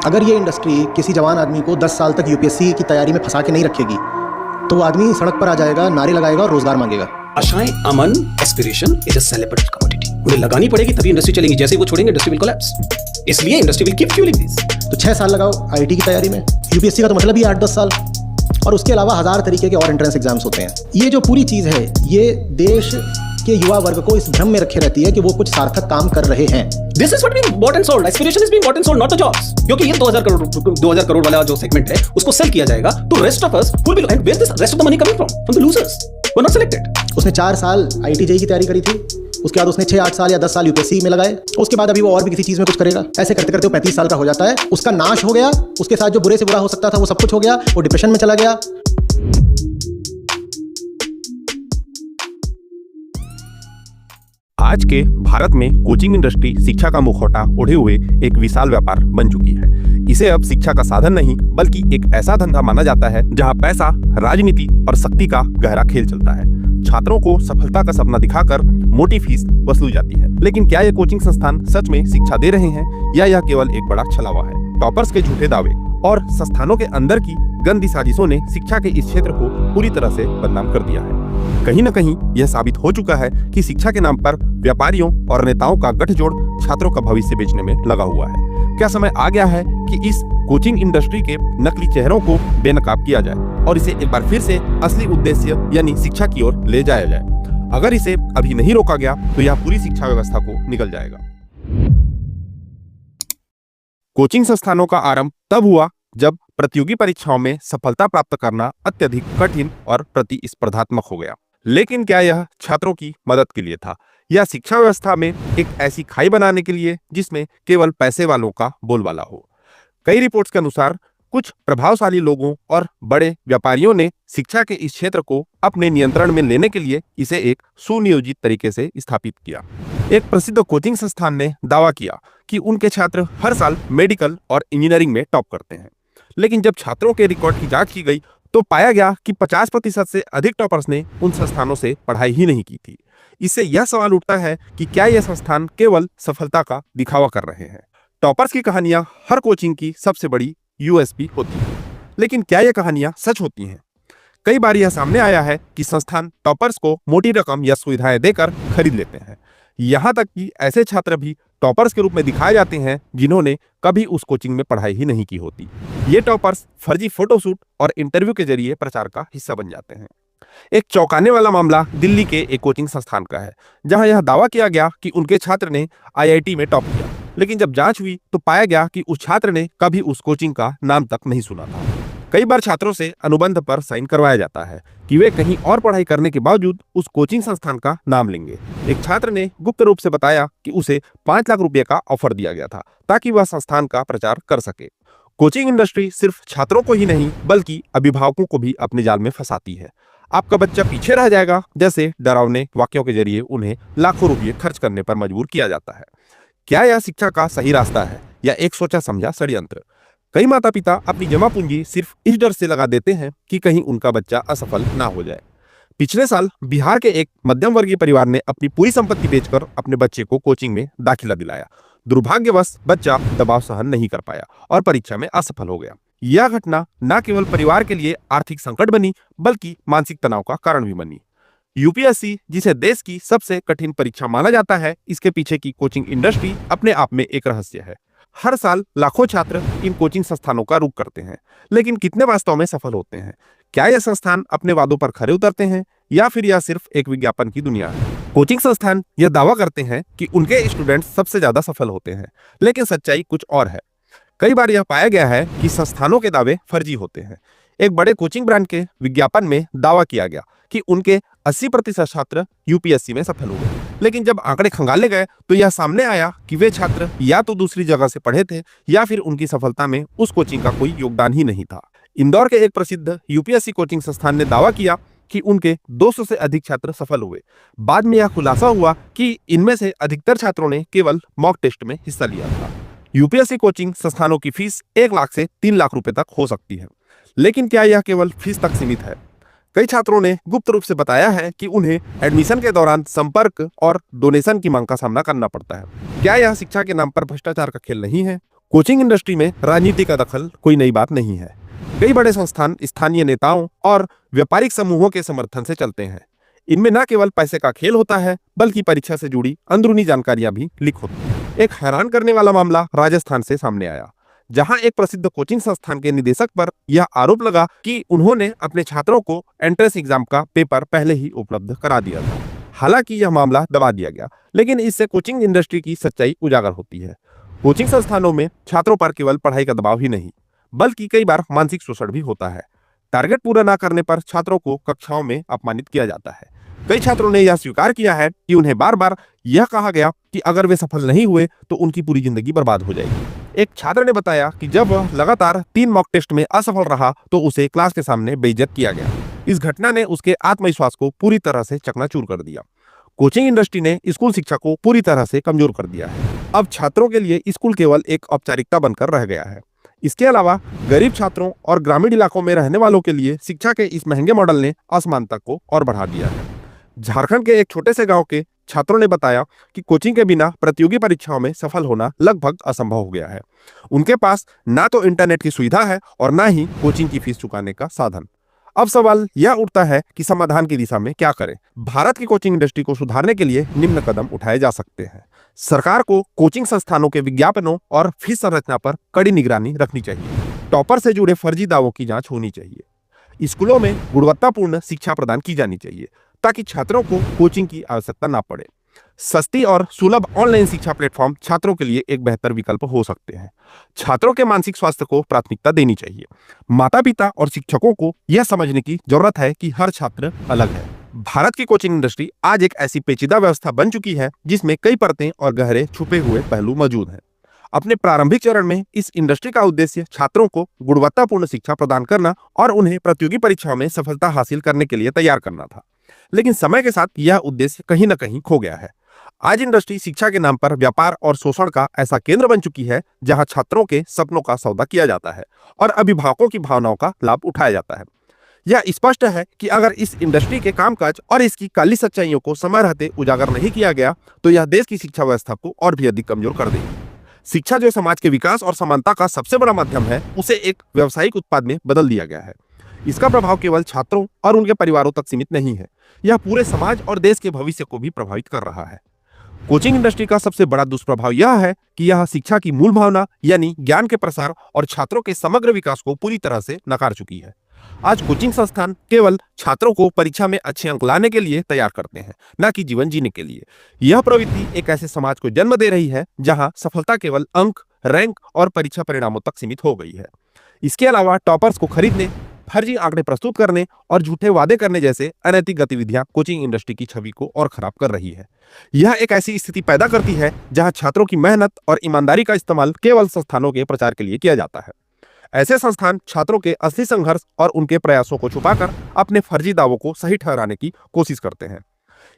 अगर ये इंडस्ट्री किसी जवान आदमी को 10 साल तक यूपीएससी की तैयारी में फंसा के नहीं रखेगी तो वो आदमी सड़क पर आ जाएगा, नारे लगाएगा और रोजगार मांगेगा। आशाएं, अमन, aspiration is a celebrated commodity. उन्हें लगानी पड़ेगी तभी इंडस्ट्री चलेगी, जैसे ही वो छोड़ेंगे इंडस्ट्री विल कोलैप्स। इसलिए industry will keep fuelling this. तो 6 साल लगाओ आईटी की तैयारी में, यूपीएससी का तो मतलब ही 8-10 साल, और उसके अलावा 1000 तरीके के और एंट्रेंस एग्जाम्स होते हैं। ये जो पूरी चीज़ है ये देश के युवा वर्ग को इस भ्रम में रखे रहती है कि वो कुछ सार्थक काम कर रहे हैं। This is what being bought and sold. Aspiration is being bought and sold, not the jobs. क्योंकि ये 2000 करोड़ वाला जो सेगमेंट है उसको सेल किया जाएगा तो rest of us who will be, and where this rest of the money coming from? From the losers who are not selected. उसने 4 साल आईटी जेई की तैयारी करी थी, उसके बाद उसने 6-8 साल या 10 साल यूपीएससी में लगाए, उसके बाद अभी वो और भी किसी चीज में कुछ करेगा। ऐसे करते करते वो 35 साल का हो जाता है, उसका नाश हो गया, उसके साथ जो बुरे से बुरा हो सकता था वो सब कुछ हो गया, वो डिप्रेशन में चला गया। आज के भारत में कोचिंग इंडस्ट्री शिक्षा का मुखौटा ओढ़े हुए एक विशाल व्यापार बन चुकी है। इसे अब शिक्षा का साधन नहीं बल्कि एक ऐसा धंधा माना जाता है जहां पैसा, राजनीति और शक्ति का गहरा खेल चलता है। छात्रों को सफलता का सपना दिखाकर मोटी फीस वसूली जाती है। लेकिन क्या ये कोचिंग संस्थान सच में शिक्षा दे रहे हैं या यह केवल एक बड़ा छलावा है? टॉपर्स के झूठे दावे और संस्थानों के अंदर की गंदी साजिशों ने शिक्षा के इस क्षेत्र को पूरी तरह से बदनाम कर दिया है। कहीं न कहीं यह साबित हो चुका है कि शिक्षा के नाम पर व्यापारियों और नेताओं का गठजोड़ छात्रों का भविष्य बेचने में लगा हुआ है। क्या समय आ गया है कि इस कोचिंग इंडस्ट्री के नकली चेहरों को बेनकाब किया जाए और इसे एक बार फिर से असली उद्देश्य यानी शिक्षा की ओर ले जाया जाए? अगर इसे अभी नहीं रोका गया तो यह पूरी शिक्षा व्यवस्था को निगल जाएगा। कोचिंग संस्थानों का आरंभ तब हुआ जब प्रतियोगी परीक्षाओं में सफलता प्राप्त करना अत्यधिक कठिन और प्रतिस्पर्धात्मक हो गया। लेकिन क्या यह छात्रों की मदद के लिए था या शिक्षा व्यवस्था में एक ऐसी खाई बनाने के लिए जिसमें केवल पैसे वालों का बोलबाला हो? कई रिपोर्ट्स के अनुसार कुछ प्रभावशाली लोगों और बड़े व्यापारियों ने शिक्षा के इस क्षेत्र को अपने नियंत्रण में लेने के लिए इसे एक सुनियोजित तरीके से स्थापित किया। एक प्रसिद्ध कोचिंग संस्थान ने दावा किया कि उनके छात्र हर साल मेडिकल और इंजीनियरिंग में टॉप करते हैं। लेकिन जब छात्रों के रिकॉर्ड की जांच की गई तो पाया गया कि 50% से अधिक टॉपर्स ने उन संस्थानों से पढ़ाई ही नहीं की थी। इससे यह सवाल उठता है कि क्या यह संस्थान केवल सफलता का दिखावा कर रहे हैं? टॉपर्स की कहानियां हर कोचिंग की सबसे बड़ी यूएसपी होती है, लेकिन क्या यह कहानियां सच होती हैं? कई बार यह सामने आया है कि संस्थान टॉपर्स को मोटी रकम या सुविधाएं देकर खरीद लेते हैं। यहाँ तक कि ऐसे छात्र भी टॉपर्स के रूप में दिखाए जाते हैं जिन्होंने कभी उस कोचिंग में पढ़ाई ही नहीं की होती। ये टॉपर्स फर्जी फोटोशूट और इंटरव्यू के जरिए प्रचार का हिस्सा बन जाते हैं। एक चौंकाने वाला मामला दिल्ली के एक कोचिंग संस्थान का है, जहां यह दावा किया गया कि उनके छात्र ने आईआईटी में टॉप किया, लेकिन जब जांच हुई तो पाया गया कि उस छात्र ने कभी उस कोचिंग का नाम तक नहीं सुना था। कई बार छात्रों से अनुबंध पर साइन करवाया जाता है कि वे कहीं और पढ़ाई करने के बावजूद उस कोचिंग संस्थान का नाम लेंगे। एक छात्र ने गुप्त रूप से बताया कि उसे 5 लाख रुपए का ऑफर दिया गया था ताकि वह संस्थान का प्रचार कर सके। कोचिंग इंडस्ट्री सिर्फ छात्रों को ही नहीं बल्कि अभिभावकों को भी अपने जाल में फंसाती है। आपका बच्चा पीछे रह जाएगा जैसे डरावने वाक्यों के जरिए उन्हें लाखों रुपये खर्च करने पर मजबूर किया जाता है। क्या यह शिक्षा का सही रास्ता है या एक सोचा समझा षड्यंत्र? कई माता पिता अपनी जमा पूंजी सिर्फ इस डर से लगा देते हैं कि कहीं उनका बच्चा असफल ना हो जाए। पिछले साल बिहार के एक मध्यम वर्गीय परिवार ने अपनी पूरी संपत्ति बेचकर अपने बच्चे को कोचिंग में दाखिला दिलाया। दुर्भाग्यवश बच्चा दबाव सहन नहीं कर पाया और परीक्षा में असफल हो गया। यह घटना न केवल परिवार के लिए आर्थिक संकट बनी बल्कि मानसिक तनाव का कारण भी बनी। यूपीएससी, जिसे देश की सबसे कठिन परीक्षा माना जाता है, इसके पीछे की कोचिंग इंडस्ट्री अपने आप में एक रहस्य है। हर साल लाखों छात्र इन कोचिंग संस्थानों का रुख करते हैं, लेकिन कितने वास्तव में सफल होते हैं? क्या यह संस्थान अपने वादों पर खरे उतरते हैं या फिर यह सिर्फ एक विज्ञापन की दुनिया है? कोचिंग संस्थान यह दावा करते हैं कि उनके स्टूडेंट्स सबसे ज्यादा सफल होते हैं, लेकिन सच्चाई कुछ और है। कई बार यह पाया गया है कि संस्थानों के दावे फर्जी होते हैं। एक बड़े कोचिंग ब्रांड के विज्ञापन में दावा किया गया कि उनके 80% छात्र यूपीएससी में सफल हुए, लेकिन जब आंकड़े खंगाले गए तो यह सामने आया कि वे छात्र या तो दूसरी जगह से पढ़े थे या फिर उनकी सफलता में उस कोचिंग का कोई योगदान ही नहीं था। इंदौर के एक प्रसिद्ध यूपीएससी कोचिंग संस्थान ने दावा किया कि उनके 200 से अधिक छात्र सफल हुए। बाद में यह खुलासा हुआ कि इनमें से अधिकतर छात्रों ने केवल मॉक टेस्ट में हिस्सा लिया था। यूपीएससी कोचिंग संस्थानों की फीस 1 लाख से 3 लाख रुपए तक हो सकती है, लेकिन क्या यह केवल फीस तक सीमित है? कई छात्रों ने गुप्त रूप से बताया है कि उन्हें एडमिशन के दौरान संपर्क और डोनेशन की मांग का सामना करना पड़ता है। क्या यह शिक्षा के नाम पर भ्रष्टाचार का खेल नहीं है? कोचिंग इंडस्ट्री में राजनीति का दखल कोई नई बात नहीं है। कई बड़े संस्थान स्थानीय नेताओं और व्यापारिक समूहों के समर्थन से चलते हैं। इनमें न केवल पैसे का खेल होता है, बल्कि परीक्षा से जुड़ी अंदरूनी जानकारियां भी लीक होती हैं। एक हैरान करने वाला मामला राजस्थान से सामने आया, जहां एक प्रसिद्ध कोचिंग संस्थान के निदेशक पर यह आरोप लगा कि उन्होंने अपने छात्रों को एंट्रेंस एग्जाम का पेपर पहले ही उपलब्ध करा दिया था। हालांकि यह मामला दबा दिया गया, लेकिन इससे कोचिंग इंडस्ट्री की सच्चाई उजागर होती है। कोचिंग संस्थानों में छात्रों पर केवल पढ़ाई का दबाव ही नहीं, बल्कि कई बार मानसिक शोषण भी होता है। टारगेट पूरा न करने पर छात्रों को कक्षाओं में अपमानित किया जाता है। कई छात्रों ने यह स्वीकार किया है कि उन्हें बार बार यह कहा गया कि अगर वे सफल नहीं हुए तो उनकी पूरी जिंदगी बर्बाद हो जाएगी। एक छात्र ने बताया कि जब वह लगातार 3 मॉक टेस्ट में असफल रहा तो उसे क्लास के सामने बेइज्जत किया गया। इस घटना ने उसके आत्मविश्वास को पूरी तरह से चकनाचूर कर दिया। कोचिंग इंडस्ट्री ने स्कूल शिक्षा को पूरी तरह से कमजोर कर दिया है। अब छात्रों के लिए स्कूल केवल एक औपचारिकता बनकर रह गया है। इसके अलावा गरीब छात्रों और ग्रामीण इलाकों में रहने वालों के लिए शिक्षा के इस महंगे मॉडल ने असमानता को और बढ़ा दिया है। झारखंड के एक छोटे से गांव के छात्रों ने बताया कि कोचिंग के बिना प्रतियोगी परीक्षाओं में सफल होना लगभग असंभव हो गया है। उनके पास ना तो इंटरनेट की सुविधा है और ना ही कोचिंग की फीस चुकाने का साधन। अब सवाल यह उठता है कि समाधान की दिशा में क्या करें। भारत की कोचिंग इंडस्ट्री को सुधारने के लिए निम्न कदम उठाए जा सकते हैं। सरकार को कोचिंग संस्थानों के विज्ञापनों और फीस संरचना पर कड़ी निगरानी रखनी चाहिए। टॉपर से जुड़े फर्जी दावों की जांच होनी चाहिए। स्कूलों में गुणवत्तापूर्ण शिक्षा प्रदान की जानी चाहिए ताकि छात्रों को कोचिंग की आवश्यकता ना पड़े। सस्ती और सुलभ ऑनलाइन शिक्षा प्लेटफॉर्म छात्रों के लिए एक बेहतर विकल्प हो सकते हैं। छात्रों के मानसिक स्वास्थ्य को प्राथमिकता देनी चाहिए। माता पिता और शिक्षकों को यह समझने की जरूरत है कि हर छात्र अलग है। भारत की कोचिंग इंडस्ट्री आज एक ऐसी पेचीदा व्यवस्था बन चुकी है जिसमें कई परतें और गहरे छुपे हुए पहलू मौजूद हैं। अपने प्रारंभिक चरण में इस इंडस्ट्री का उद्देश्य छात्रों को गुणवत्तापूर्ण शिक्षा प्रदान करना और उन्हें प्रतियोगी परीक्षाओं में सफलता हासिल करने के लिए तैयार करना था। लेकिन समय के साथ यह उद्देश्य कहीं न कहीं खो गया है। आज इंडस्ट्री शिक्षा के नाम पर व्यापार और शोषण का ऐसा केंद्र बन चुकी है जहां छात्रों के सपनों का सौदा किया जाता है और अभिभावकों की भावनाओं का लाभ उठाया जाता है। यह स्पष्ट है कि अगर इस इंडस्ट्री के कामकाज और इसकी काली सच्चाइयों को समय रहते उजागर नहीं किया गया तो यह देश की शिक्षा व्यवस्था को और भी अधिक कमजोर कर देगी। शिक्षा जो समाज के विकास और समानता का सबसे बड़ा माध्यम है, उसे एक व्यावसायिक उत्पाद में बदल दिया गया है। इसका प्रभाव केवल छात्रों और उनके परिवारों तक सीमित नहीं है, यह पूरे समाज और देश के भविष्य को भी प्रभावित कर रहा है। कोचिंग इंडस्ट्री का सबसे बड़ा दुष्प्रभाव यह है कि यह शिक्षा की मूल भावना यानी ज्ञान के प्रसार और छात्रों के समग्र विकास को पूरी तरह से नकार चुकी है। आज कोचिंग संस्थान केवल छात्रों को परीक्षा में अच्छे अंक लाने के लिए तैयार करते हैं, न कि जीवन जीने के लिए। यह प्रवृत्ति एक ऐसे समाज को जन्म दे रही है जहां सफलता केवल अंक, रैंक और परीक्षा परिणामों तक सीमित हो गई है। इसके अलावा टॉपर्स को खरीदने, फर्जी आंकड़े प्रस्तुत करने और झूठे वादे करने जैसे अनैतिक गतिविधियां कोचिंग इंडस्ट्री की छवि को और खराब कर रही है। यह एक ऐसी स्थिति पैदा करती है जहां छात्रों की मेहनत और ईमानदारी का इस्तेमाल केवल संस्थानों के प्रचार के लिए किया जाता है। ऐसे संस्थान छात्रों के असली संघर्ष और उनके प्रयासों को छुपाकर अपने फर्जी दावों को सही ठहराने की कोशिश करते हैं।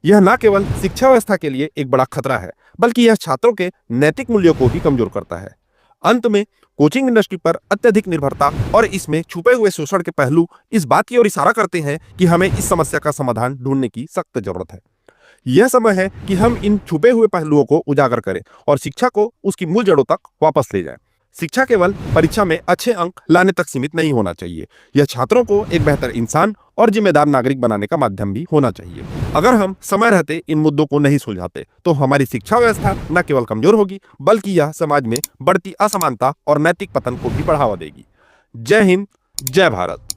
यह न केवल शिक्षा व्यवस्था के लिए एक बड़ा खतरा है, बल्कि यह छात्रों के नैतिक मूल्यों को भी कमजोर करता है। अंत में कोचिंग इंडस्ट्री पर अत्यधिक निर्भरता और इसमें छुपे हुए शोषण के पहलू इस बात की ओर इशारा करते हैं कि हमें इस समस्या का समाधान ढूंढने की सख्त जरूरत है। यह समय है कि हम इन छुपे हुए पहलुओं को उजागर करें और शिक्षा को उसकी मूल जड़ों तक वापस ले जाएं। शिक्षा केवल परीक्षा में अच्छे अंक लाने तक सीमित नहीं होना चाहिए, यह छात्रों को एक बेहतर इंसान और जिम्मेदार नागरिक बनाने का माध्यम भी होना चाहिए। अगर हम समय रहते इन मुद्दों को नहीं सुलझाते तो हमारी शिक्षा व्यवस्था न केवल कमजोर होगी, बल्कि यह समाज में बढ़ती असमानता और नैतिक पतन को भी बढ़ावा देगी। जय हिंद, जय भारत।